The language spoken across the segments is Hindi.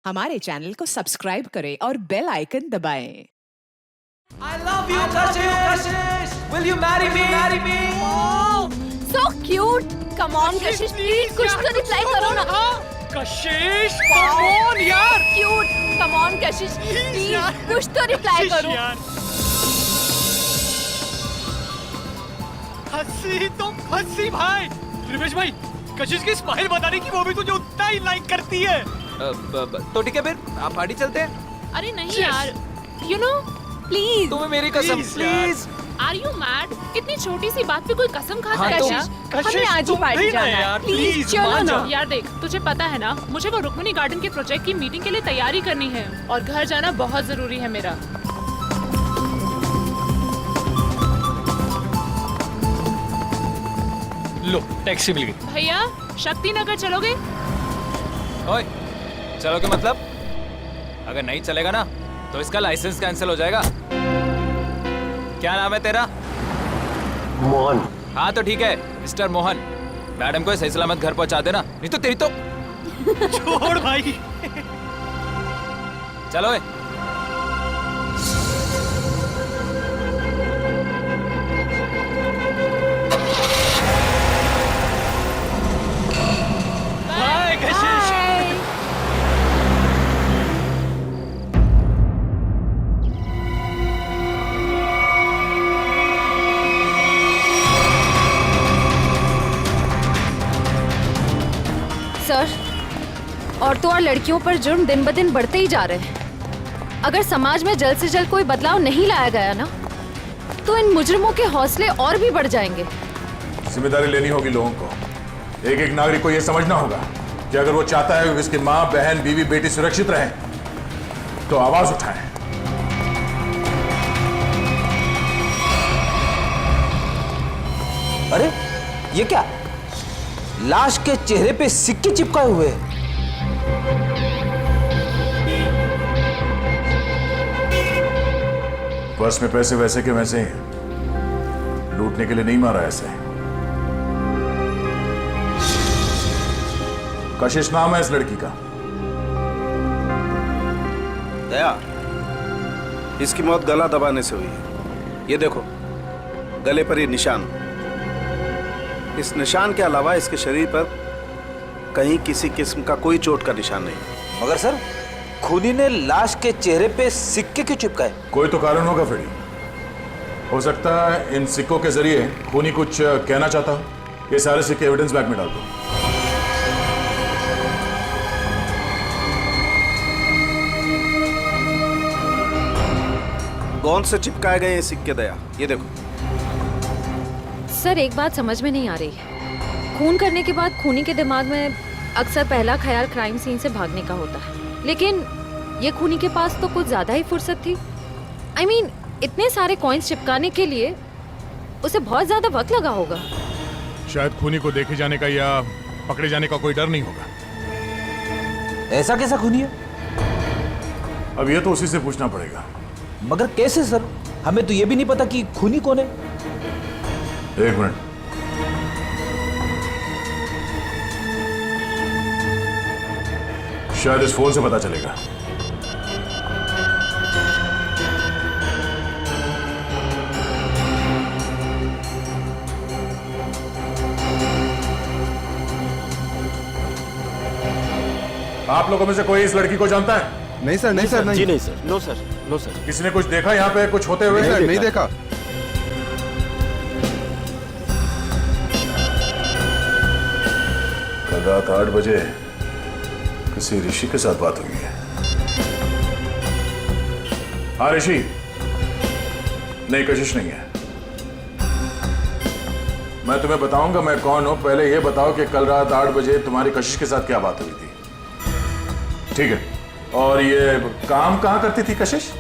हमारे चैनल को सब्सक्राइब करें और बेल आइकन दबाएं। I love you, Kashish. Will you marry me? Marry me. Oh, so cute. Come on, Kashish, please कुछ तो रिप्लाई करो ना. कशिश, come on यार. Cute. Come on, Kashish, please कुछ तो रिप्लाई करो. हंसी तो हंसी भाई. रिवेश भाई, कशिश की स्माइल बताने की वो भी तुझे उतना ही लाइक करती है. तो ठीक है फिर आप पार्टी चलते हैं. अरे नहीं यार, you know, please. तुम्हें मेरी कसम प्लीज. Are you mad? इतनी छोटी सी बात पे कोई कसम खाता हाँ, है तो- क्या? हमें आज ही पार्टी जाना है. Please चलो ना. यार देख, तुझे पता है ना, मुझे वो रुक्मिणी गार्डन के प्रोजेक्ट की मीटिंग के लिए तैयारी करनी है और घर जाना बहुत जरूरी है मेरा. लो, टैक्सी मिल गई. भैया, शक्ति नगर चलोगे? ओए, चलो के मतलब? अगर नहीं चलेगा ना तो इसका लाइसेंस कैंसिल हो जाएगा. क्या नाम है तेरा? मोहन. हाँ तो ठीक है मिस्टर मोहन. मैडम को सही सलामत घर पहुंचा देना, नहीं तो तेरी तो. छोड़ भाई. चलो ओए. हाय कशिश. सर, औरतों और लड़कियों पर जुर्म दिन ब दिन बढ़ते ही जा रहे हैं. अगर समाज में जल्द से जल्द कोई बदलाव नहीं लाया गया ना, तो इन मुजरिमों के हौसले और भी बढ़ जाएंगे. जिम्मेदारी लेनी होगी लोगों को. एक एक नागरिक को यह समझना होगा कि अगर वो चाहता है कि उसकी माँ, बहन, बीवी, बेटी सुरक्षित रहें, तो आवाज उठाएं. अरे ये क्या? लाश के चेहरे पे सिक्के चिपकाए हुए हैं. पर्स में पैसे वैसे के वैसे ही हैं. लूटने के लिए नहीं मारा ऐसे. कशिश नाम है इस लड़की का. दया, इसकी मौत गला दबाने से हुई है. ये देखो, गले पर ये निशान. इस निशान के अलावा इसके शरीर पर कहीं किसी किस्म का कोई चोट का निशान नहीं. मगर सर, खूनी ने लाश के चेहरे पे सिक्के क्यों चिपकाए? कोई तो कारण होगा फिर. हो सकता है इन सिक्कों के जरिए खूनी कुछ कहना चाहता हो. ये सारे सिक्के एविडेंस बैग में डाल दो. कौन से चिपकाए गए ये सिक्के दया? ये देखो. सर, एक बात समझ में नहीं आ रही. खून करने के बाद खूनी के दिमाग में अक्सर पहला ख्याल क्राइम सीन से भागने का होता है, लेकिन ये खूनी के पास तो कुछ ज्यादा ही फुर्सत थी. I mean, इतने सारे कॉइन्स चिपकाने के लिए उसे बहुत ज्यादा वक्त लगा होगा. शायद खूनी को देखे जाने का या पकड़े जाने का कोई डर नहीं होगा. ऐसा कैसा खूनी है? अब ये तो उसी से पूछना पड़ेगा. मगर कैसे सर? हमें तो ये भी नहीं पता कि खूनी कौन है. एक मिनट. शायद इस फोन से पता चलेगा. आप लोगों में से कोई इस लड़की को जानता है? नहीं सर, नहीं सर, नहीं. जी नहीं sir. No sir, no sir. किसी ने कुछ देखा यहाँ पे कुछ होते हुए? नहीं देखा. कल रात 8 बजे किसी ऋषि के साथ बात हुई है. हाँ ऋषि. नहीं, कशिश नहीं है. मैं तुम्हें बताऊंगा मैं कौन हूं. पहले यह बताओ कि कल रात 8 बजे तुम्हारी कशिश के साथ क्या बात हुई थी. ठीक है. और ये काम कहां करती थी कशिश?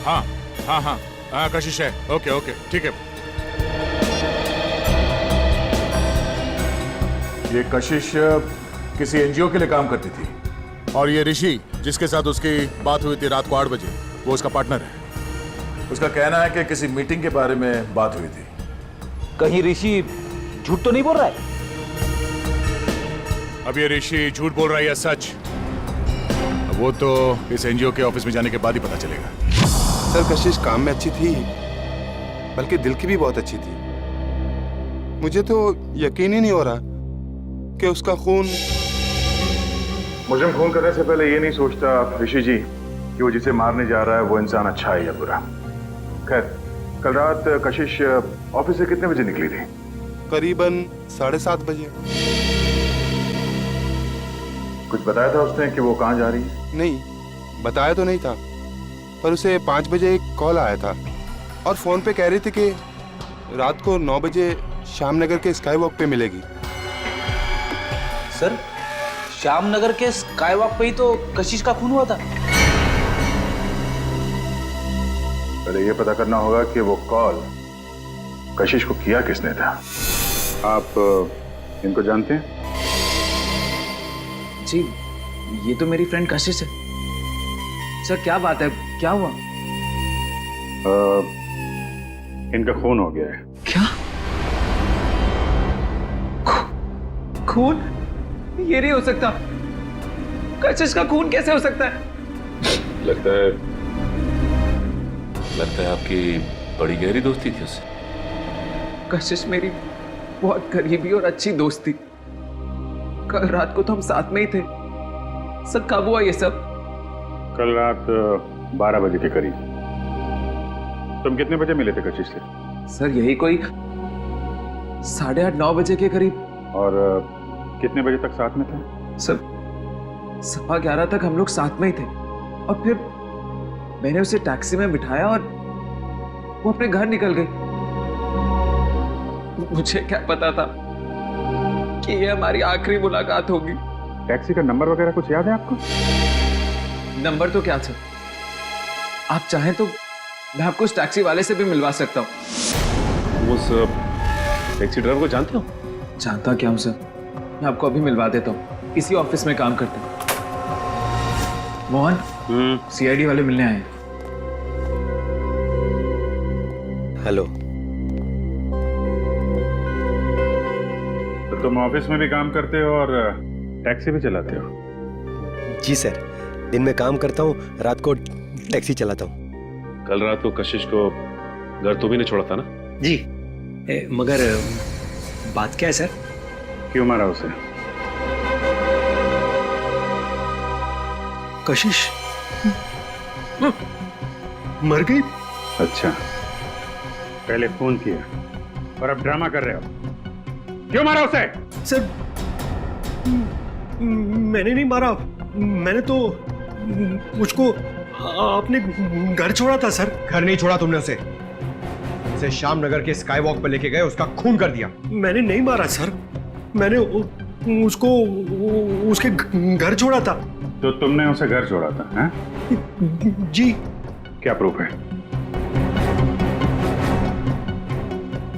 हाँ हाँ हाँ हाँ, कशिश है. ओके ओके, ठीक है. ये कशिश किसी एनजीओ के लिए काम करती थी. और ये ऋषि जिसके साथ उसकी बात हुई थी रात को 8 बजे, वो उसका पार्टनर है. उसका कहना है कि किसी मीटिंग के बारे में बात हुई थी. कहीं ऋषि झूठ तो नहीं बोल रहा है? अब ये ऋषि झूठ बोल रहा है या सच, अब वो तो इस एनजीओ के ऑफिस में जाने के बाद ही पता चलेगा। सर कशिश काम में अच्छी थी, बल्कि दिल की भी बहुत अच्छी थी। मुझे तो यकीन ही नहीं हो रहा कि उसका खून। मुझे खून करने से पहले ये नहीं सोचता ऋषि जी कि वो जिसे मारने जा रहा है वो इंसान अच्छा है या बुरा। खैर, कल रात कशिश ऑफिस से कितने बजे निकली थी? करीबन 7:30 बजे। कुछ बताया था उसने कि वो कहाँ जा रही है? नहीं, बताया तो नहीं था, पर उसे 5 बजे एक कॉल आया था और फोन पे कह रही थी कि रात को 9 बजे श्यामनगर के स्काई वॉक पे मिलेगी। सर, श्यामनगर के स्काई वॉक पे ही तो कशिश का खून हुआ था। पहले ये पता करना होगा कि वो कॉल कशिश को किया किसने था। आप इनको जानते हैं? जी, ये तो मेरी फ्रेंड कशिश है। सर क्या बात है, क्या हुआ? इनका खून हो गया है। क्या खून? ये नहीं हो सकता। कशिश का खून कैसे हो सकता है? लगता है आपकी बड़ी गहरी दोस्ती थी उससे। कशिश मेरी बहुत करीबी और अच्छी दोस्त थी। कल रात को तो हम साथ में ही थे। सर कब हुआ ये सब? कल रात 12 बजे के करीब। तुम कितने बजे मिले थे कशिश से? सर यही कोई 8:30 9 बजे के करीब। और कितने बजे तक साथ में थे? सर 11:15 तक हम लोग साथ में ही थे और फिर मैंने उसे टैक्सी में बिठाया और वो अपने घर निकल गई। मुझे क्या पता था कि ये हमारी आखिरी मुलाकात होगी। टैक्सी का नंबर वगैरह कुछ याद है आपको? नंबर तो क्या सर, आप चाहें तो मैं आपको उस टैक्सी वाले से भी मिलवा सकता हूँ। उस टैक्सी ड्राइवर को जानते हो? जानता क्या हूँ सर, मैं आपको अभी मिलवा देता हूँ। इसी ऑफिस में काम करते हैं। मोहन, सीआईडी वाले मिलने आए हैं। हेलो। तो तुम ऑफिस में भी काम करते हो और टैक्सी भी चलाते हो? जी सर, दिन में काम करता हूँ, रात को टैक्सी चलाता हूँ। कल रात को कशिश को घर तो भी नहीं छोड़ा था ना? जी, मगर बात क्या है सर? क्यों मारा उसे? कशिश मर गई। अच्छा, पहले फोन किया और अब ड्रामा कर रहे हो। क्यों मारा उसे? सर मैंने नहीं मारा, मैंने तो मुझको आपने घर छोड़ा था सर। घर नहीं छोड़ा तुमने उसे श्यामनगर के स्काई वॉक पर लेके गए, उसका खून कर दिया। मैंने नहीं मारा सर, मैंने उसको उसके घर छोड़ा था। तो तुमने उसे घर छोड़ा था? हैं? जी। क्या प्रूफ है?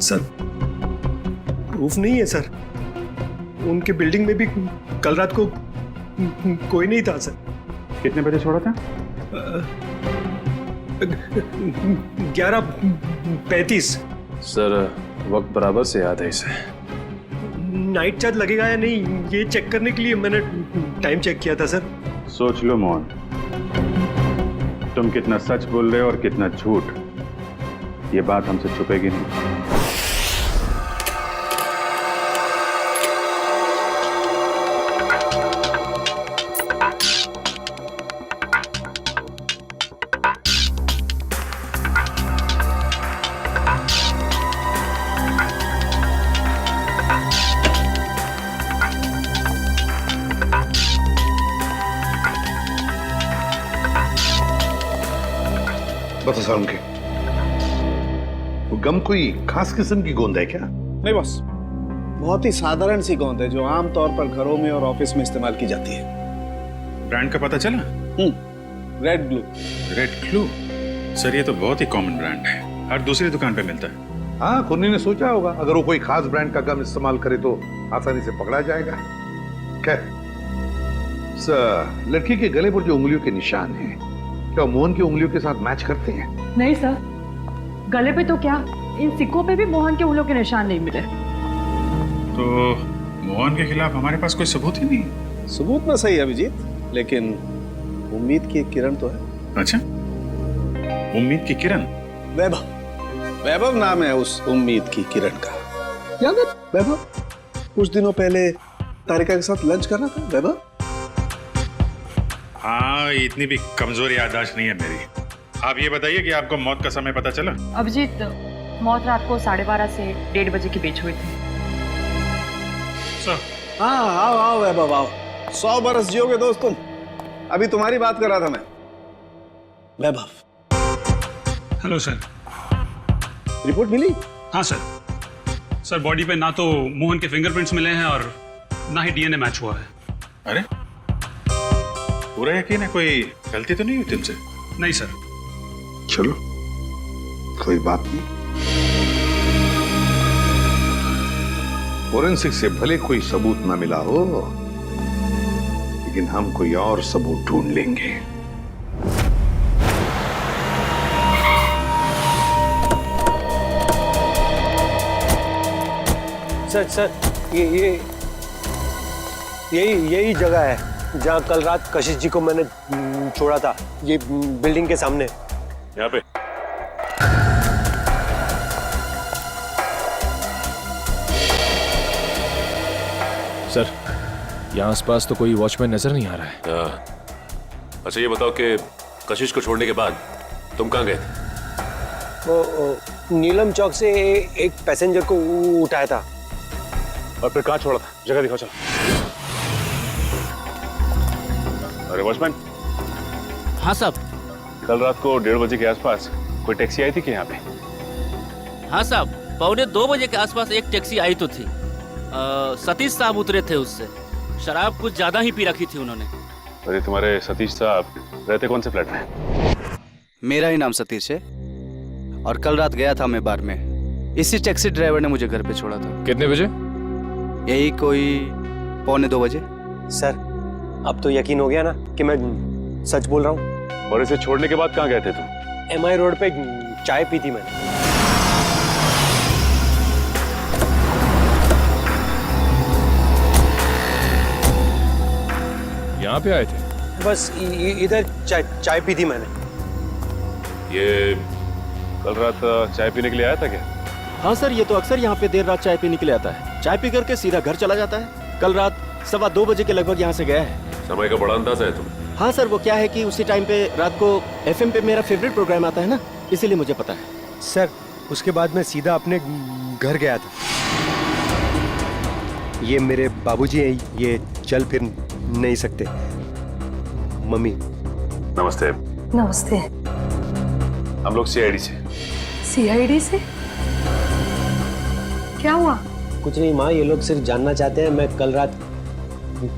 सर प्रूफ नहीं है सर, उनके बिल्डिंग में भी कल रात को कोई नहीं था सर। कितने बजे छोड़ा था? 11:35। सर वक्त बराबर से याद है इसे। नाइट चार्ज लगेगा या नहीं ये चेक करने के लिए मैंने टाइम चेक किया था सर। सोच लो मोहन, तुम कितना सच बोल रहे हो और कितना झूठ, ये बात हमसे छुपेगी नहीं। बता साहब के वो गम कोई खास किस्म की गोंद है क्या? नहीं बॉस, बहुत ही साधारण सी गोंद है जो आमतौर पर घरों में और ऑफिस में इस्तेमाल की जाती है। ब्रांड का पता चला? Red glue. Red glue? Sir ये तो बहुत ही कॉमन ब्रांड है, हर दूसरी दुकान पे मिलता है। हाँ, कुन्नी ने सोचा होगा अगर वो कोई खास ब्रांड का गम इस्तेमाल करे तो आसानी से पकड़ा जाएगा। खैर, लड़की के गले पर जो उंगलियों के निशान हैं, क्या मोहन की उंगलियों के साथ मैच करते हैं? नहीं सर, गले पे तो क्या, इन सिक्कों पे भी मोहन के उंगलियों के निशान नहीं मिले। तो मोहन के खिलाफ हमारे पास कोई सबूत ही नहीं। सबूत ना सही अभिजीत, लेकिन उम्मीद की एक किरण तो है। अच्छा, उम्मीद की किरण? वैभव, वैभव नाम है उस उम्मीद की किरण का। याद है वैभव, कुछ दिनों पहले तारिका के साथ लंच कर रहा था वैभव? हाँ, इतनी भी कमजोर याददाश्त नहीं है मेरी। आप ये बताइए कि आपको मौत का समय पता चला? अभिजीत, मौत रात को 12:30 से 1:30 बजे के बीच हुई थी। हाँ, आओ आओ वैभव आओ, 100 बरस जियोगे दोस्त तुम। अभी तुम्हारी बात कर रहा था मैं। वैभव। Hello sir. रिपोर्ट मिली? हाँ सर, बॉडी पे ना तो मोहन के फिंगरप्रिंट्स मिले हैं और ना ही डीएनए मैच हुआ है। अरे, पूरा यकीन है? कोई गलती तो नहीं हुई तुमसे? नहीं सर। चलो, कोई बात नहीं। फोरेंसिक से भले कोई सबूत ना मिला हो, लेकिन हम कोई और सबूत ढूंढ लेंगे। सर, यही जगह है जहाँ कल रात कशिश जी को मैंने छोड़ा था। ये बिल्डिंग के सामने। यहाँ पे? सर, यहाँ आसपास तो कोई वॉचमैन नजर नहीं आ रहा है। अच्छा ये बताओ कि कशिश को छोड़ने के बाद तुम कहाँ गए थे? वो नीलम चौक से एक पैसेंजर को उठाया था। और फिर कहाँ छोड़ा था? जगह दिखाओ चलो। अरे वॉचमैन। हाँ साहब। कल रात को 1:30 बजे के आसपास कोई टैक्सी आई थी कि यहाँ पे? हाँ साहब, 1:45 बजे के आसपास एक टैक्सी आई तो थी। सतीश साहब उतरे थे उससे। शराब कुछ ज्यादा ही पी रखी थी उन्होंने। अरे तुम्हारे सतीश साहब रहते कौन से फ्लैट में? मेरा ही नाम सतीश है और कल रात गया था मैं बार में। इसी टैक्सी ड्राइवर ने मुझे घर पे छोड़ा था। कितने बजे? यही कोई 1:45 बजे। सर, अब तो यकीन हो गया ना कि मैं सच बोल रहा हूँ। और इसे छोड़ने के बाद कहाँ गए थे तुम? MI रोड पे चाय पी थी मैंने। यहाँ पे आए थे? बस इधर चाय पी थी मैंने। ये कल रात चाय पीने के लिए आया था क्या? हाँ सर, ये तो अक्सर यहाँ पे देर रात चाय पीने के लिए आता है। चाय पी करके सीधा घर चला जाता है। कल रात 2:15 बजे के लगभग यहाँ से गया है। समय का बड़ा अंदाजा है तुम। हाँ सर, वो क्या है कि उसी टाइम पे रात को FM पे मेरा फेवरेट प्रोग्राम आता है ना, इसीलिए मुझे पता है। सर, उसके बाद मैं सीधा अपने घर गया था। ये मेरे बाबूजी हैं, ये चल फिर नहीं सकते। मम्मी। नमस्ते। नमस्ते। हम लोग CID से। CID से? क्या हुआ? कुछ नहीं माँ, ये लोग सिर्फ जानना चाहते हैं मैं कल रात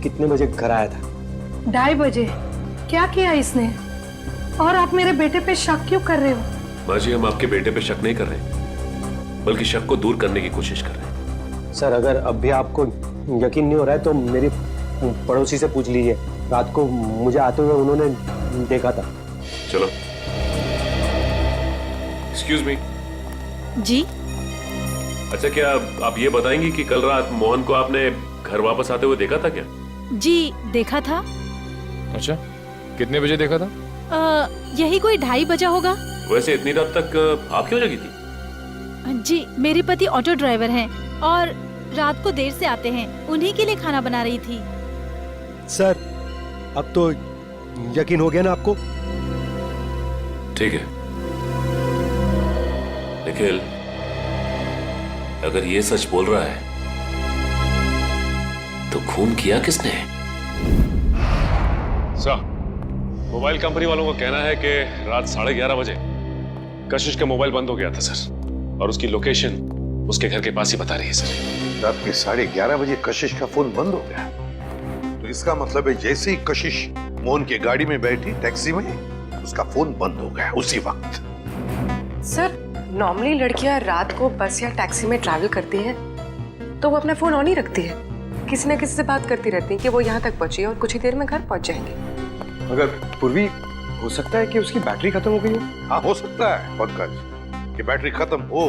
कितने बजे घर आया था। 2:30 बजे। क्या किया इसने? और आप मेरे बेटे पे शक क्यों कर रहे हो? माँ जी, हम आपके बेटे पे शक नहीं कर रहे, बल्कि शक को दूर करने की कोशिश कर रहे हैं। सर, अगर अब भी आपको यकीन नहीं हो रहा है तो मेरी पड़ोसी से पूछ लीजिए। रात को मुझे आते हुए उन्होंने देखा था। चलो। Excuse me. जी। अच्छा, क्या आप ये बताएंगी कि कल रात मोहन को आपने घर वापस आते हुए देखा था क्या? जी, देखा था। अच्छा, कितने बजे देखा था? यही कोई 2:30 बजा होगा। वैसे इतनी रात तक आप क्यों जगी थी? जी, मेरे पति ऑटो ड्राइवर हैं और रात को देर से आते हैं। उन्हीं के लिए खाना बना रही थी। सर, अब तो यकीन हो गया ना आपको? ठीक है निखिल, अगर ये सच बोल रहा है तो खून किया किसने? सर, मोबाइल कंपनी वालों का कहना है कि रात 11:30 बजे कशिश का मोबाइल बंद हो गया था सर, और उसकी लोकेशन उसके घर के पास ही बता रही है सर। रात के 11:30 बजे कशिश का फोन बंद हो गया, तो इसका मतलब है जैसे ही कशिश मोहन की गाड़ी में बैठी टैक्सी में, उसका फोन बंद हो गया उसी वक्त। सर, नॉर्मली लड़कियां रात को बस या टैक्सी में ट्रैवल करती हैं तो वो अपना फोन ऑन ही रखती है। किसी न किसी से बात करती रहती है कि वो यहाँ तक पहुंची है और कुछ ही देर में घर पहुंच जाएंगे। मगर पूर्वी, हो सकता है कि उसकी बैटरी खत्म हो गई हो। हाँ, हो सकता है पंकज कि बैटरी खत्म हो,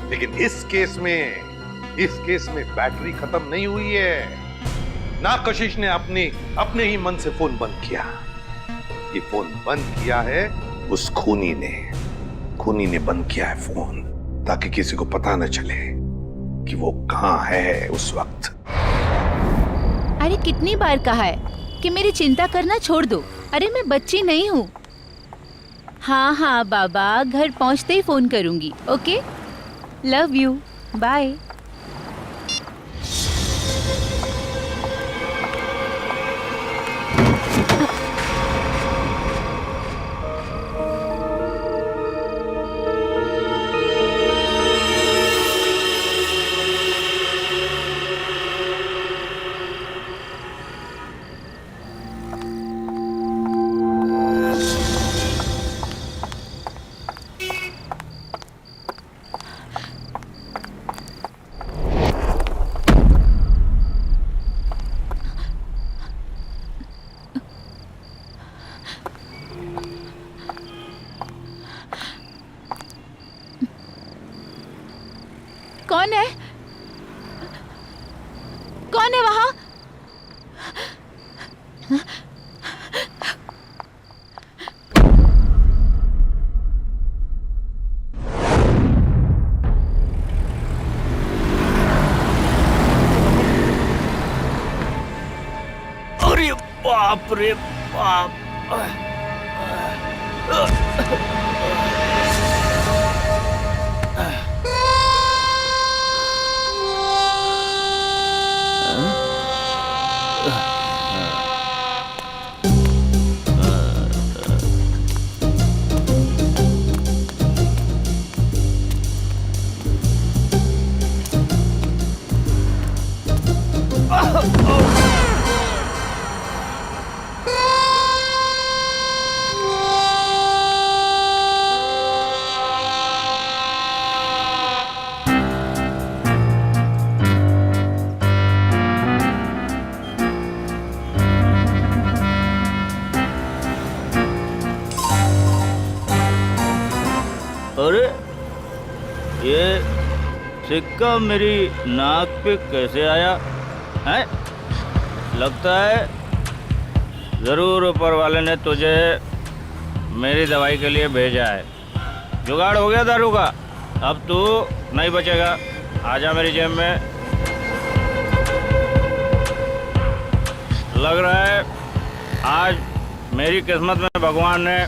लेकिन इस केस में इस केस में बैटरी खत्म नहीं हुई है। ना कशिश ने अपने ही मन से फोन बंद किया। ये फोन बंद किया है उस खूनी ने बंद किया है फोन, ताकि किसी को पता न चले कि वो कहां है उस वक्त। अरे कितनी बार कहा है कि मेरी चिंता करना छोड़ दो। अरे मैं बच्ची नहीं हूँ। हाँ बाबा, घर पहुँचते ही फोन करूंगी। Okay, love you, bye. कौन है वहां? अरे बाप रे बाप। अरे ये सिक्का मेरी नाक पे कैसे आया है? लगता है जरूर ऊपर वाले ने तुझे मेरी दवाई के लिए भेजा है। जुगाड़ हो गया दारू का, अब तू नहीं बचेगा। आजा मेरी जेब में। लग रहा है आज मेरी किस्मत में भगवान ने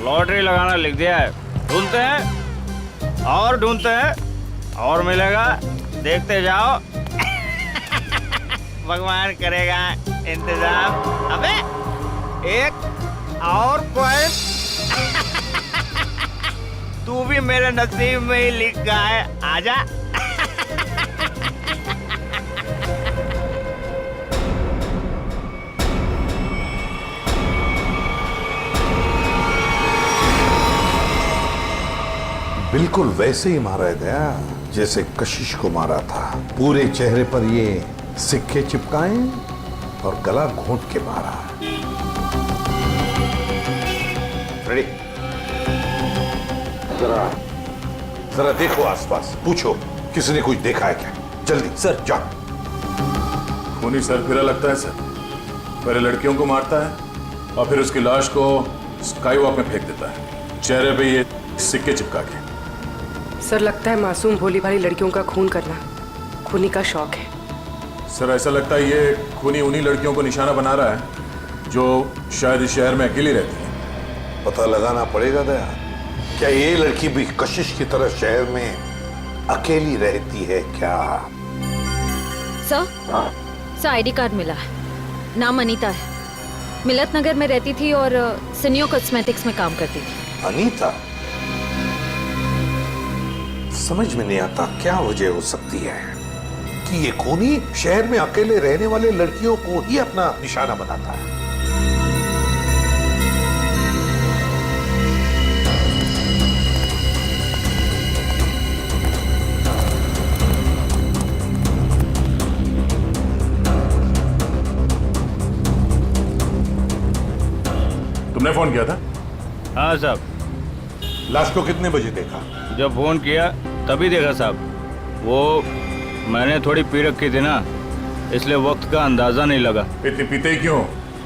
लॉटरी लगाना लिख दिया है। ढूंढते हैं और ढूंढते हैं और मिलेगा, देखते जाओ। भगवान करेगा इंतजाम। अबे एक और पॉइंट तू भी मेरे नसीब में ही लिखा है। आजा। बिल्कुल वैसे ही मारा गया जैसे कशिश को मारा था। पूरे चेहरे पर ये सिक्के चिपकाए और गला घोंट के मारा। रेडी? जरा देखो आसपास, पूछो किसी ने कुछ देखा है क्या? जल्दी सर, जाओ। खूनी सरफिरा लगता है सर। पहले लड़कियों को मारता है और फिर उसकी लाश को स्काई वॉक में फेंक देता है, चेहरे पे ये सिक्के चिपका के। सर लगता है मासूम भोली भाली लड़कियों का खून करना खूनी का शौक है। सर ऐसा लगता है ये खूनी उन्हीं लड़कियों को निशाना बना रहा है जो शायद इस शहर में अकेली रहती है। पता लगाना पड़ेगा दया, क्या ये लड़की भी कशिश की तरह शहर में अकेली रहती है क्या? सर आईडी कार्ड मिला है। नाम अनीता है। मिलत नगर में रहती थी और सिनियो कॉस्मेटिक्स में काम करती थी। अनीता? समझ में नहीं आता क्या वजह हो सकती है कि ये खूनी शहर में अकेले रहने वाले लड़कियों को ही अपना निशाना बनाता है। तुमने फोन किया था? हाँ साहब। लाश को कितने बजे देखा? जब फोन किया तभी देखा साहब। वो मैंने थोड़ी पी रखी थी ना, इसलिए वक्त का अंदाजा नहीं लगा। इतनी पीते ही क्यों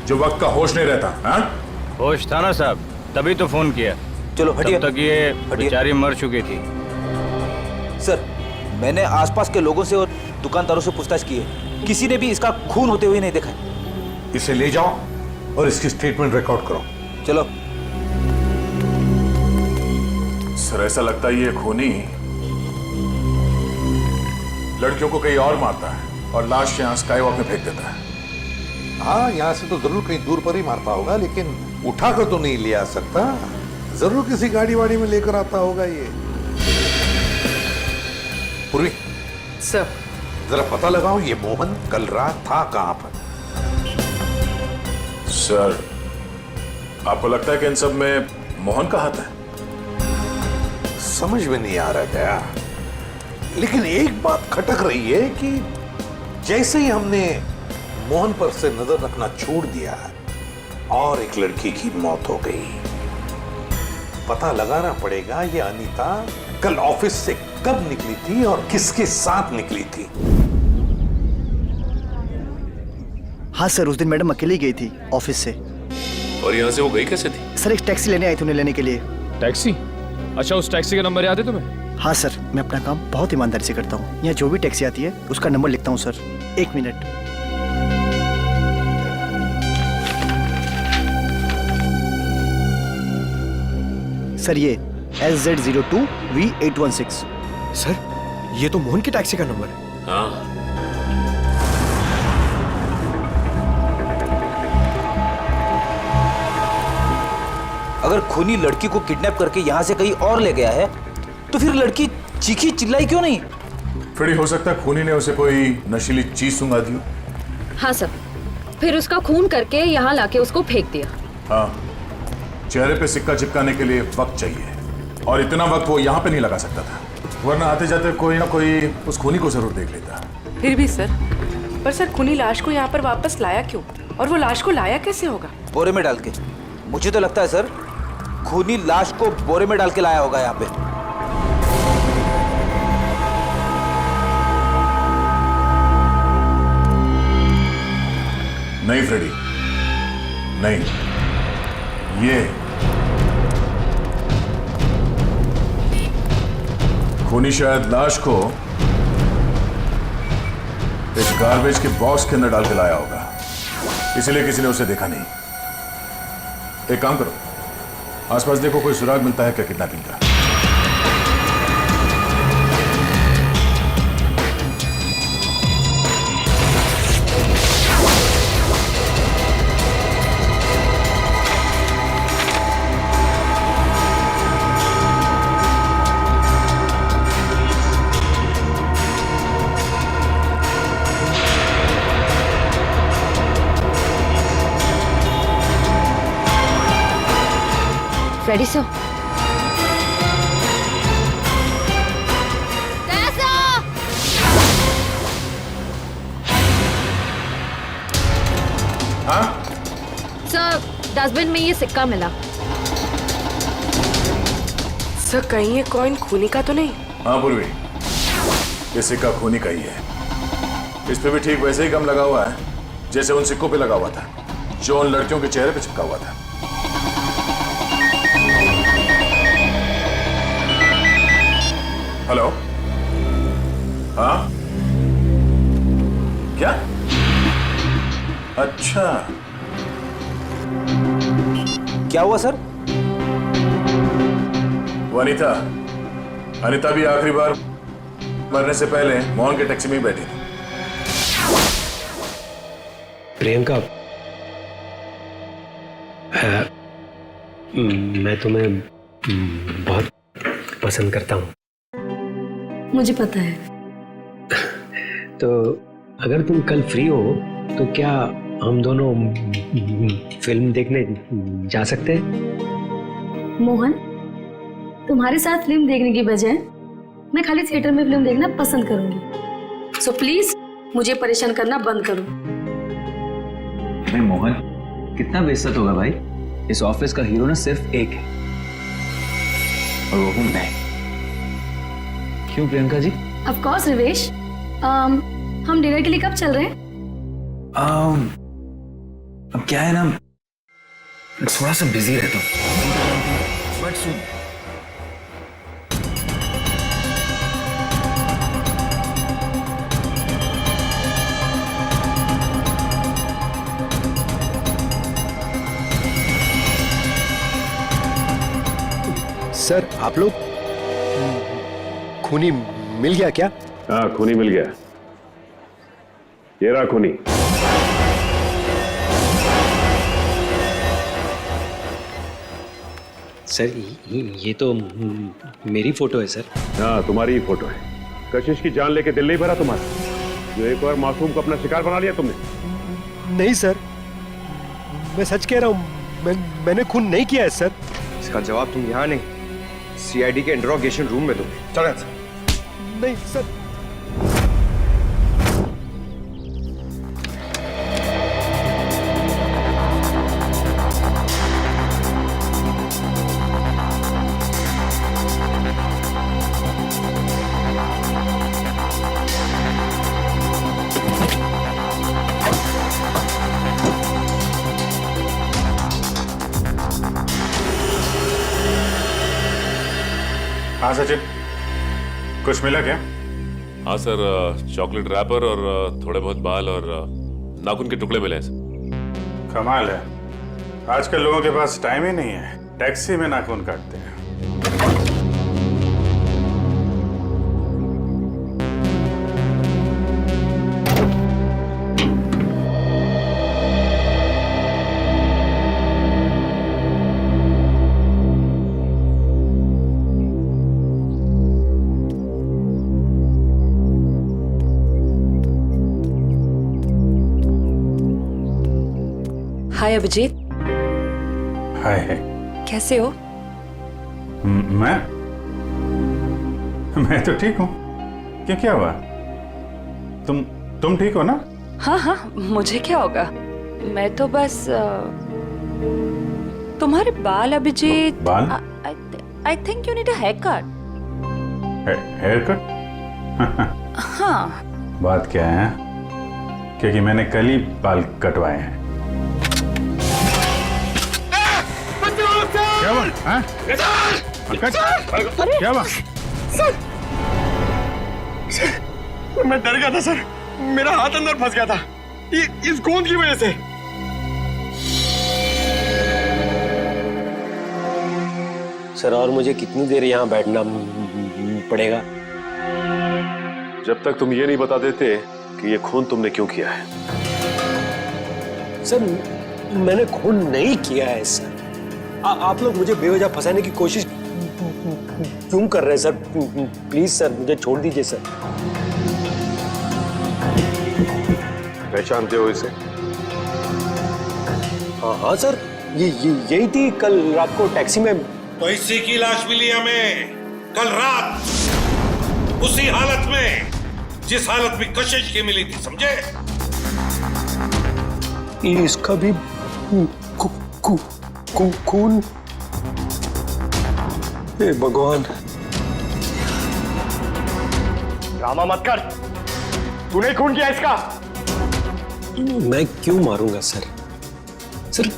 जो वक्त का होश नहीं रहता? हाँ, होश था ना साहब, तभी तो फोन किया। चलो हटिए। तब तक ये बेचारी मर चुकी थी। सर, मैंने आसपास के लोगों से और दुकानदारों से पूछताछ की है, किसी ने भी इसका खून होते हुए नहीं देखा है। इसे ले जाओ और इसकी स्टेटमेंट रिकॉर्ड करो। चलो। सर, ऐसा लगता है ये खूनी लड़कियों को कहीं और मारता है और लाश यहाँ स्काई वॉक में फेंक देता है। हाँ, यहाँ से तो जरूर कहीं दूर पर ही मारता होगा, लेकिन उठाकर तो नहीं ले आ सकता। जरूर किसी गाड़ी वाड़ी में लेकर आता होगा ये। पूर्वी सर, जरा पता लगाओ ये मोहन कल रात था कहां पर। सर, आपको लगता है कि इन सब में मोहन का हाथ है? समझ में नहीं आ रहा क्या, लेकिन एक बात खटक रही है कि जैसे ही हमने मोहन पर से नजर रखना छोड़ दिया और एक लड़की की मौत हो गई। पता लगाना पड़ेगा ये अनीता कल ऑफिस से कब निकली थी और किसके साथ निकली थी। हाँ सर, उस दिन मैडम अकेली गई थी ऑफिस से। और यहाँ से वो गई कैसे थी? सर, एक टैक्सी लेने आई थी उन्हें लेने के लिए। टैक्सी? अच्छा, उस टैक्सी का नंबर याद है तुम्हें? हाँ सर, मैं अपना काम बहुत ईमानदारी से करता हूँ। यहाँ जो भी टैक्सी आती है उसका नंबर लिखता हूँ सर। 1 मिनट। सर, ये SZ02V816। सर, ये तो मोहन की टैक्सी का नंबर है। हाँ। अगर खूनी लड़की को किडनैप करके यहाँ से कहीं और ले गया है, तो फिर लड़की चीखी चिल्लाई क्यों नहीं? फिर हो सकता है खूनी ने उसे कोई नशीली चीज सुंघा दी हो। हाँ सर, फिर उसका खून करके यहाँ लाके उसको फेंक दिया। हाँ, चेहरे पे सिक्का चिपकाने के लिए वक्त चाहिए, और इतना वक्त वो यहाँ पे नहीं लगा सकता था, वरना आते जाते कोई ना कोई उस खूनी को जरूर देख लेता। फिर भी सर, पर सर खूनी लाश को यहाँ पर वापस लाया क्यों, और वो लाश को लाया कैसे होगा? बोरे में डाल के। मुझे तो लगता है सर, खूनी लाश को बोरे में डाल के लाया होगा यहाँ पे। नहीं फ्रेडी, नहीं, ये खूनी शायद लाश को एक गार्बेज के बॉक्स के अंदर डाल के लाया होगा, इसलिए किसी ने उसे देखा नहीं। एक काम करो, आसपास देखो कोई सुराग मिलता है क्या किडनैपिंग का। फ्रेडी सर, हाँ? सर, डस्टबिन में ये सिक्का मिला। सर, कहीं ये कॉइन खूनी का तो नहीं? हाँ पूर्वी, ये सिक्का खूनी का ही है। इस पे भी ठीक वैसे ही गम लगा हुआ है जैसे उन सिक्कों पे लगा हुआ था जो उन लड़कियों के चेहरे पे चिपका हुआ था। हेलो, हाँ, क्या? अच्छा, क्या हुआ सर? वो अनीता भी आखिरी बार मरने से पहले मोहन के टैक्सी में ही बैठी थी। प्रियंका, मैं तुम्हें बहुत पसंद करता हूँ। मुझे पता है। तो अगर तुम कल फ्री हो तो क्या हम दोनों फिल्म देखने जा सकते हैं? मोहन, तुम्हारे साथ फिल्म देखने की बजाय मैं खाली थिएटर में फिल्म देखना पसंद करूंगी। सो प्लीज मुझे परेशान करना बंद करो। भाई मोहन, कितना बेइज्जत होगा भाई। इस ऑफिस का हीरो ना सिर्फ एक है, और वो हूं मैं। क्यों प्रियंका जी? ऑफ कोर्स रिवेश, हम डिनर के लिए कब चल रहे हैं? अब क्या है ना, थोड़ा सा बिजी रहता हूँ, बट सुन, सर आप लोग खूनी मिल गया क्या? हाँ खूनी मिल गया, ये रहा खूनी। सर ये तो मेरी फोटो है सर। हाँ तुम्हारी ही फोटो है। कशिश की जान लेके दिल नहीं भरा तुम्हारा, जो एक और मासूम को अपना शिकार बना लिया तुमने? नहीं सर, मैं सच कह रहा हूँ, मैंने खून नहीं किया है सर। इसका जवाब तुम यहाँ नहीं, सीआईडी के इंट्रोगेशन रूम में दोगे। चलो सर। नहीं सर। हाँ सचिन, कुछ मिला क्या? हाँ सर, चॉकलेट रैपर और थोड़े बहुत बाल और नाखून के टुकड़े मिले हैं सर। कमाल है, आजकल लोगों के पास टाइम ही नहीं है, टैक्सी में नाखून काटते हैं। हाय अभिजीत। हाय। कैसे हो? मैं तो ठीक हूँ। क्या हुआ? तुम ठीक हो ना? हाँ हाँ, मुझे क्या होगा, मैं तो बस तुम्हारे बाल अभिजीत। बाल? I think you need a haircut. Haircut? हाँ। बात क्या है? क्योंकि मैंने कल ही बाल कटवाए हैं। क्या हुआ? हाँ? क्या हुआ? मैं डर गया था सर, मेरा हाथ अंदर फंस गया था इस गोंद की वजह से। सर और मुझे कितनी देर यहाँ बैठना पड़ेगा? जब तक तुम ये नहीं बता देते कि ये खून तुमने क्यों किया है। सर मैंने खून नहीं किया है सर। आप लोग मुझे बेवजह फंसाने की कोशिश क्यों कर रहे हैं सर? प्लीज सर मुझे छोड़ दीजिए सर। पहचानते हो इसे? हाँ सर, यही थी कल रात को टैक्सी में। तो इसी की लाश मिली हमें कल रात, उसी हालत में जिस हालत में कशिश की मिली थी, समझे? इसका भी खून? हे भगवान। ड्रामा मत कर, तूने खून किया इसका। मैं क्यों मारूंगा सर? सर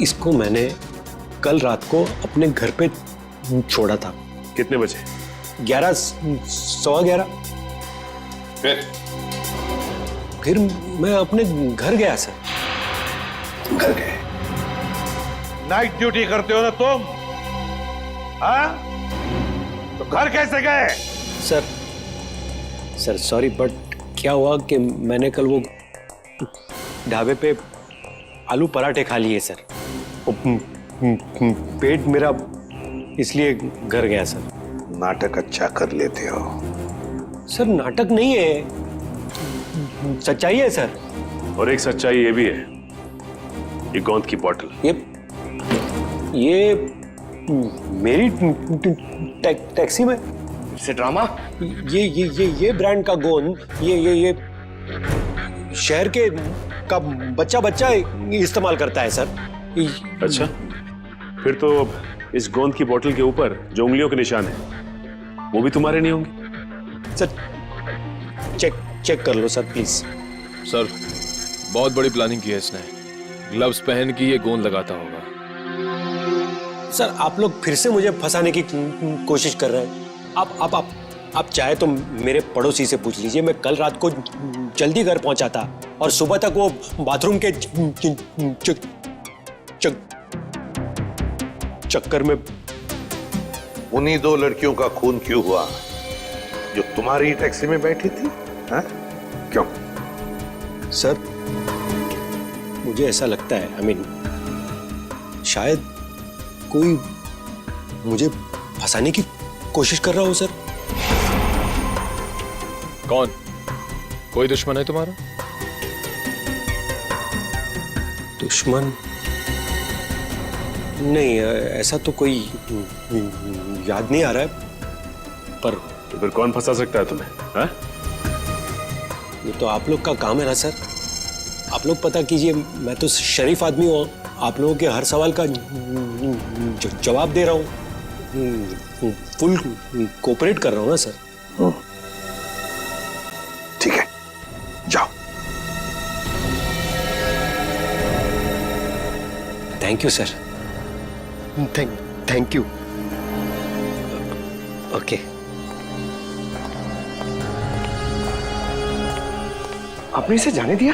इसको मैंने कल रात को अपने घर पे छोड़ा था। कितने बजे? 11, सवा 11। फिर मैं अपने घर गया सर। घर गए? नाइट ड्यूटी करते हो ना तुम? हाँ? तो घर कैसे गए? सर सॉरी, बट क्या हुआ कि मैंने कल वो ढाबे पे आलू पराठे खा लिए सर। पेट मेरा इसलिए घर गया सर। नाटक अच्छा कर लेते हो। सर नाटक नहीं है, सच्चाई है सर। और एक सच्चाई ये भी है, ये गोंद की बोतल। ये मेरी टैक्सी में से ड्रामा। ये ब्रांड का गोंद ये शहर के का बच्चा इस्तेमाल करता है सर। अच्छा, फिर तो इस गोंद की बोतल के ऊपर जो उंगलियों के निशान है वो भी तुम्हारे नहीं होंगे? सर चेक कर लो सर प्लीज। सर बहुत बड़ी प्लानिंग की है इसने। ग्लव्स पहन के ये गोंद लगाता होगा। सर आप लोग फिर से मुझे फंसाने की कोशिश कर रहे हैं। आप चाहे तो मेरे पड़ोसी से पूछ लीजिए, मैं कल रात को जल्दी घर पहुंचा था और सुबह तक वो बाथरूम के चक्कर में। उन्हीं दो लड़कियों का खून क्यों हुआ जो तुम्हारी टैक्सी में बैठी थी? हा? क्यों? सर मुझे ऐसा लगता है, आई मीन शायद कोई मुझे फंसाने की कोशिश कर रहा हो सर। कौन? कोई दुश्मन है तुम्हारा? दुश्मन नहीं, ऐसा तो कोई याद नहीं आ रहा है, पर तो फिर कौन फंसा सकता है तुम्हें? हा? ये तो आप लोग का काम है ना सर। आप लोग पता कीजिए, मैं तो शरीफ आदमी हूँ, आप लोगों के हर सवाल का जवाब दे रहा हूँ, फुल कोऑपरेट कर रहा हूँ ना सर। ठीक है, जाओ। Thank you sir. Thank you. Okay. आपने इसे जाने दिया?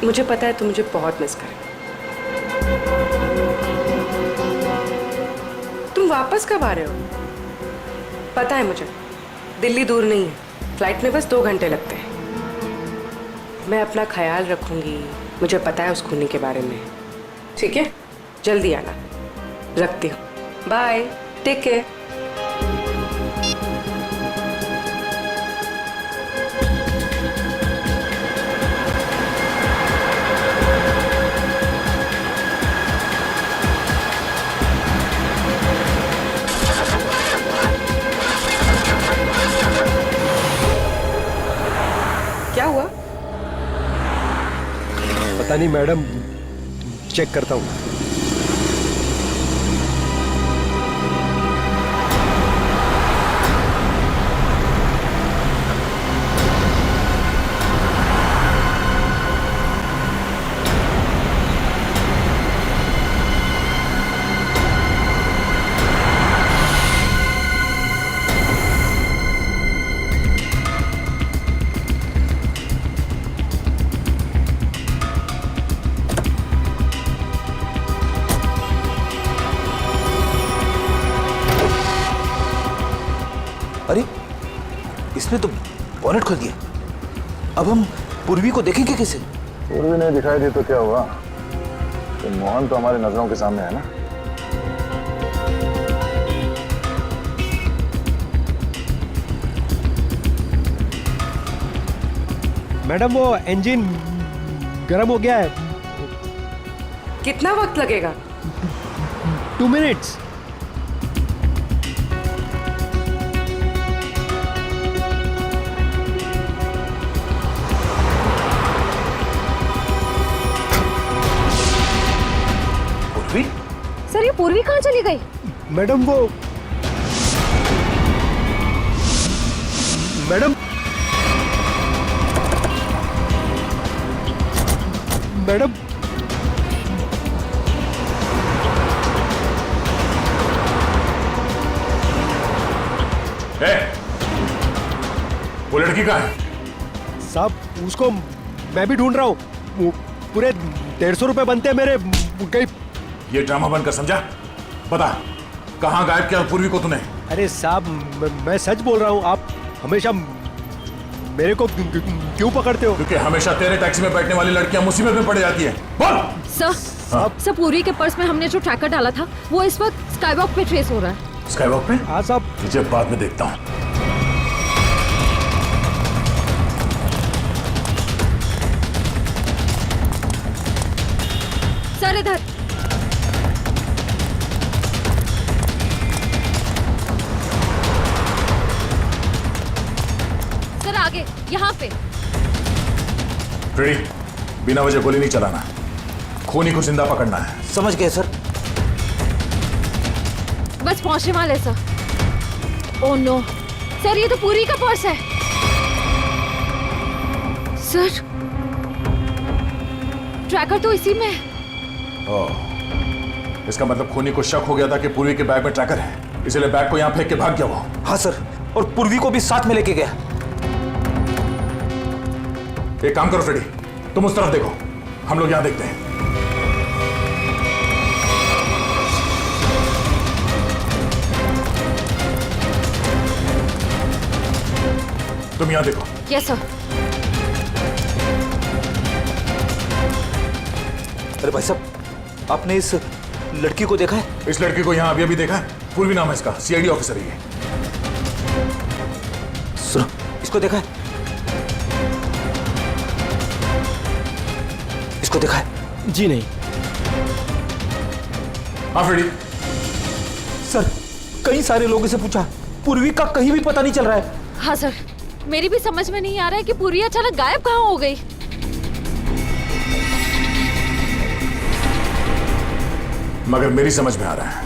मुझे पता है तुम मुझे बहुत मिस करें। तुम वापस कब आ रहे हो? पता है मुझे, दिल्ली दूर नहीं है, फ्लाइट में बस 2 घंटे लगते हैं। मैं अपना ख्याल रखूंगी, मुझे पता है उस खूनी के बारे में। ठीक है, जल्दी आना। रखती हूँ, बाय, टेक केयर। क्या हुआ? पता नहीं मैडम, चेक करता हूँ। अरे इसने तो बॉनेट खोल दिया। अब हम पूर्वी को देखेंगे कैसे? पूर्वी नहीं दिखाई दी तो क्या हुआ? तो मोहन तो हमारी नजरों के सामने है ना। मैडम वो इंजन गर्म हो गया है। कितना वक्त लगेगा? 2 मिनट्स। सर ये पूर्वी कहाँ चली गई? मैडम वो मैडम मैडम वो लड़की कहाँ है? साहब उसको मैं भी ढूंढ रहा हूँ। पूरे 150 रुपए बनते हैं मेरे। कहीं ये ड्रामा बनकर समझा? बता कहाँ गायब किया पूर्वी को तूने? अरे साहब मैं सच बोल रहा हूँ। आप हमेशा मेरे को क्यों पकड़ते हो? क्योंकि हमेशा तेरे टैक्सी में बैठने वाली लड़कियां मुसीबत में पड़ जाती है। बोल। सर पूर्वी के पर्स में हमने जो ट्रैकर डाला था वो इस वक्त स्काईवॉक पे ट्रेस हो रहा है। स्काईवॉक पे? हाँ साहब। तुझे बाद में देखता हूँ। सर इधर। सर आगे यहाँ पे। रेडी, बिना वजह गोली नहीं चलाना, खूनी को जिंदा पकड़ना है। समझ गए सर। बस पहुंचने वाले सर। ओह नो सर, ये तो पूरी का पर्स है सर। ट्रैकर तो इसी में है। ओह, इसका मतलब खूनी को शक हो गया था कि पूर्वी के बैग में ट्रैकर है, इसलिए बैग को यहां फेंक के भाग गया वो। हाँ सर, और पूर्वी को भी साथ में लेके गया। एक काम करो फ्रेडी, तुम उस तरफ देखो, हम लोग यहां देखते हैं। तुम यहां देखो। Yes sir. अरे भाई साहब, आपने इस लड़की को देखा है? इस लड़की को यहां अभी अभी देखा है। पूर्वी नाम है इसका, सीआईडी ऑफिसर ही है। सुनो, इसको देखा है? इसको देखा है? जी नहीं। हाँ फ्रेडी। सर, कई सारे लोगों से पूछा, पूर्वी का कहीं भी पता नहीं चल रहा है। हाँ सर, मेरी भी समझ में नहीं आ रहा है कि पूर्वी अचानक गायब कहाँ हो गई। मगर मेरी समझ में आ रहा है।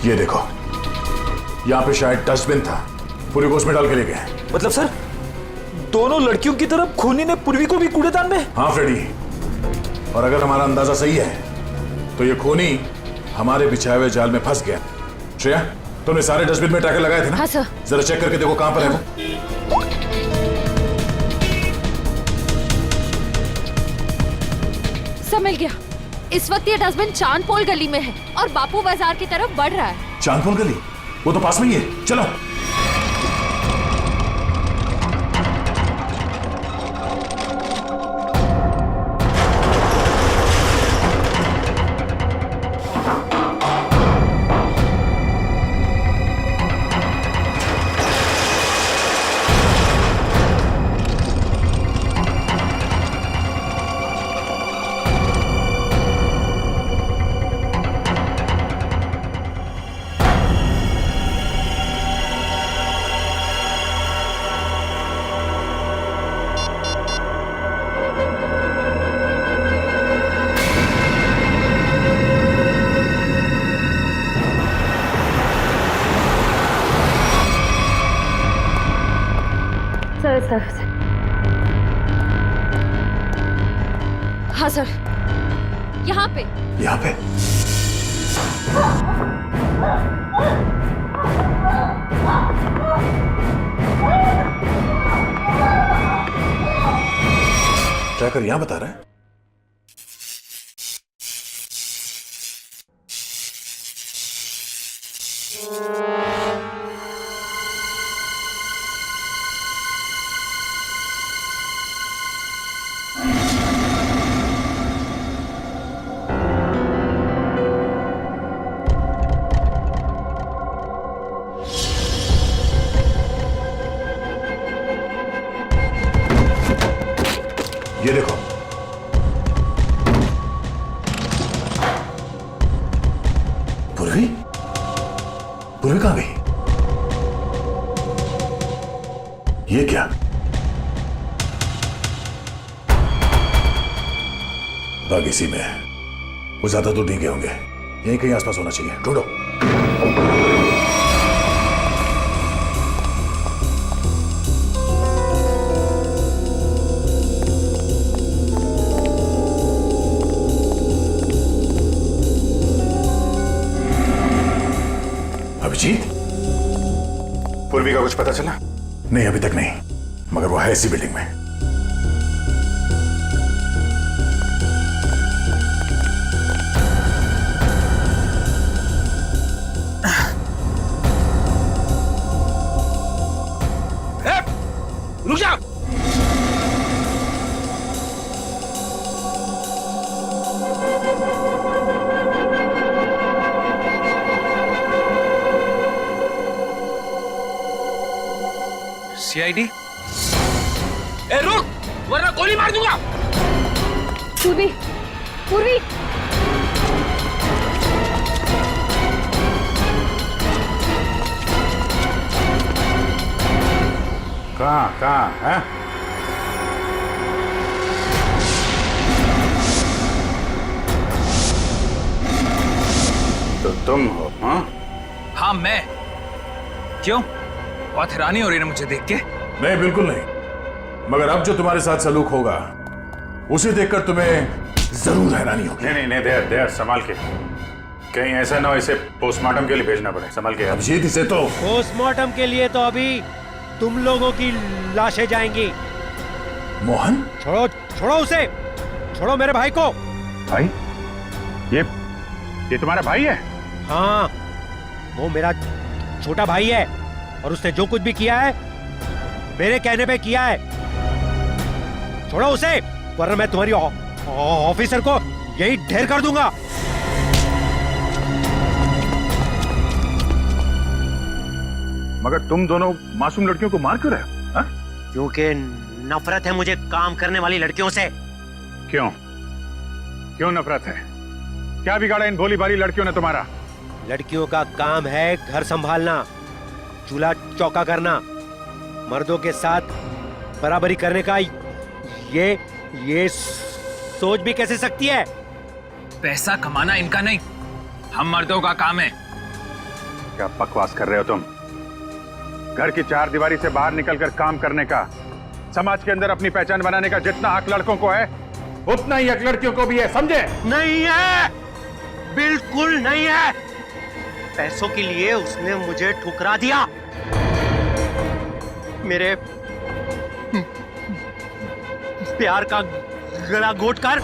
ये देखो, यहां पे शायद डस्टबिन था, पूर्वी को उसमें डाल के ले गए। मतलब सर, दोनों लड़कियों की तरफ खूनी ने पूर्वी को भी कूड़ेदान में? हाँ फ्रेडी, और अगर हमारा अंदाजा सही है तो ये खूनी हमारे बिछाए हुए जाल में फंस गया। श्रेया, तुमने सारे डस्टबिन में ट्रैकर लगाए थे ना? हाँ सर। जरा चेक करके देखो कहां पर है वो। सब मिल गया। इस वक्त ये डस्टबिन चांदपोल गली में है और बापू बाजार की तरफ बढ़ रहा है। चांदपोल गली? वो तो पास में ही है, चलो। हाँ सर, यहाँ पे। यहाँ पे? ट्रैकर यहां बता रहा है। ये देखो, पूर्वी? पूर्वी कहां गई? ये क्या? बाग इसी में है। वो ज्यादा दूर नहीं गए होंगे, यहीं कहीं आसपास होना चाहिए। ढूंढो। अभिजीत, पूर्वी का कुछ पता चला? नहीं, अभी तक नहीं, मगर वो है इसी बिल्डिंग में। रुक जा। सीआईडी? ए रुक, वरना गोली मार दूंगा। पूर्वी, पूर्वी। कहाँ है? तो तुम हो? हाँ हाँ मैं। क्यों, बहुत हैरानी हो रही है ना मुझे देख के? नहीं, बिल्कुल नहीं। मगर अब जो तुम्हारे साथ सलूक होगा उसे देखकर तुम्हें जरूर हैरानी होगी। नहीं नहीं, देर संभाल के, कहीं ऐसा ना हो इसे पोस्टमार्टम के लिए भेजना पड़े। संभाल के। अभिजीत, इसे तो पोस्टमार्टम के लिए तो अभी तुम लोगों की लाशें जाएंगी। मोहन, छोड़ो छोड़ो उसे, छोड़ो मेरे भाई को। भाई? ये तुम्हारा भाई है? हाँ, वो मेरा छोटा भाई है और उसने जो कुछ भी किया है मेरे कहने पे किया है। छोड़ो उसे, वरना मैं तुम्हारी ऑफिसर को यही ढेर कर दूंगा। मगर तुम दोनों मासूम लड़कियों को मार क्यों रहे हो? क्योंकि नफरत है मुझे काम करने वाली लड़कियों से। क्यों क्यों नफरत है? क्या बिगाड़ा इन भोली भाली लड़कियों ने तुम्हारा? लड़कियों का काम है घर संभालना, चूल्हा चौका करना, मर्दों के साथ बराबरी करने का ये सोच भी कैसे सकती है? पैसा कमाना इनका नहीं, हम मर्दों का काम है। क्या बकवास कर रहे हो तुम? घर की चार दीवारी से बाहर निकलकर काम करने का, समाज के अंदर अपनी पहचान बनाने का जितना हक लड़कों को है उतना ही हक लड़कियों को भी है, समझे? नहीं है, बिल्कुल नहीं है। पैसों के लिए उसने मुझे ठुकरा दिया। मेरे प्यार का गला घोट कर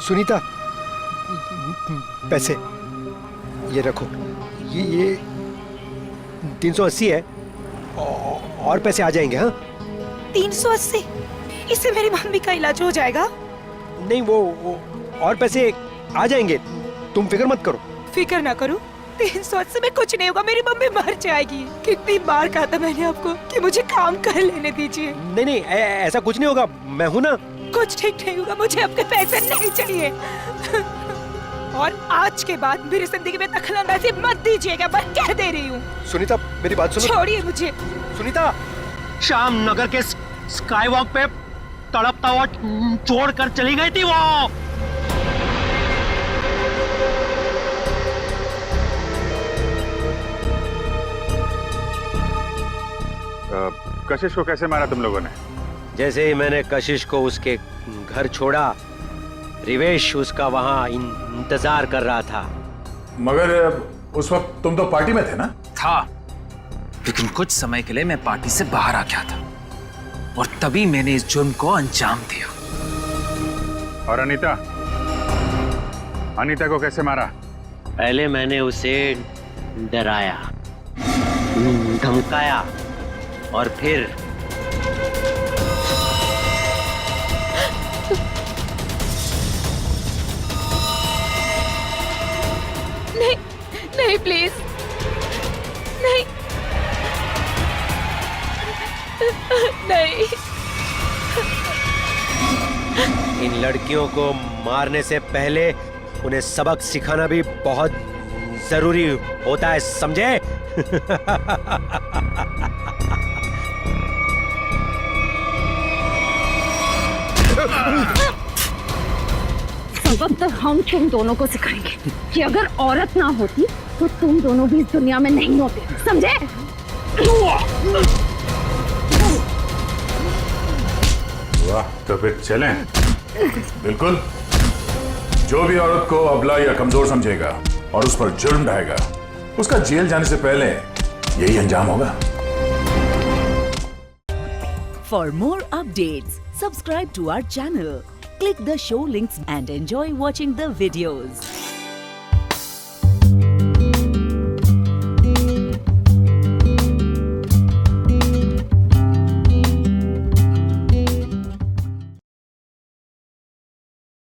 सुनीता, पैसे ये रखो। ये 380 है और पैसे आ जाएंगे। हाँ, 380? इससे मेरी मम्मी का इलाज हो जाएगा? नहीं, वो और पैसे आ जाएंगे, तुम फिक्र मत करो। फिक्र ना करूं? 380 में कुछ नहीं होगा, मेरी मम्मी मर जाएगी। कितनी बार कहा था मैंने आपको कि मुझे काम कर लेने दीजिए। नहीं नहीं, ऐसा कुछ नहीं होगा, मैं हूं ना। कुछ ठीक नहीं होगा, मुझे आपके पैसे नहीं चाहिए। और आज के बाद मेरी जिंदगी में दखलंदाजी मत दीजिएगा, मैं कह दे रही हूँ। सुनीता, मेरी बात सुनो। छोड़िए मुझे। सुनीता, शाम नगर के स्काई वॉक पे तड़पता हुआ छोड़कर चली गई थी वो। कशिश को कैसे मारा तुम लोगों ने? जैसे ही मैंने कशिश को उसके घर छोड़ा, रिवेश उसका वहां इंतजार कर रहा था। मगर उस वक्त तुम तो पार्टी में थे ना? था, लेकिन कुछ समय के लिए मैं पार्टी से बाहर आ गया था और तभी मैंने इस जुर्म को अंजाम दिया। और अनीता को कैसे मारा? पहले मैंने उसे डराया, धमकाया और फिर नहीं नहीं, प्लीज नहीं नहीं। इन लड़कियों को मारने से पहले उन्हें सबक सिखाना भी बहुत जरूरी होता है, समझे? सबक तो हम तुम दोनों को सिखाएंगे कि अगर औरत ना होती तो तुम दोनों भी इस दुनिया में नहीं होते, समझे? वाह, तो फिर चलें। बिल्कुल। जो भी औरत को अबला या कमजोर समझेगा और उस पर जुर्म ढाएगा, उसका जेल जाने से पहले यही अंजाम होगा। For more updates, subscribe to our channel, click the show links and enjoy watching the videos.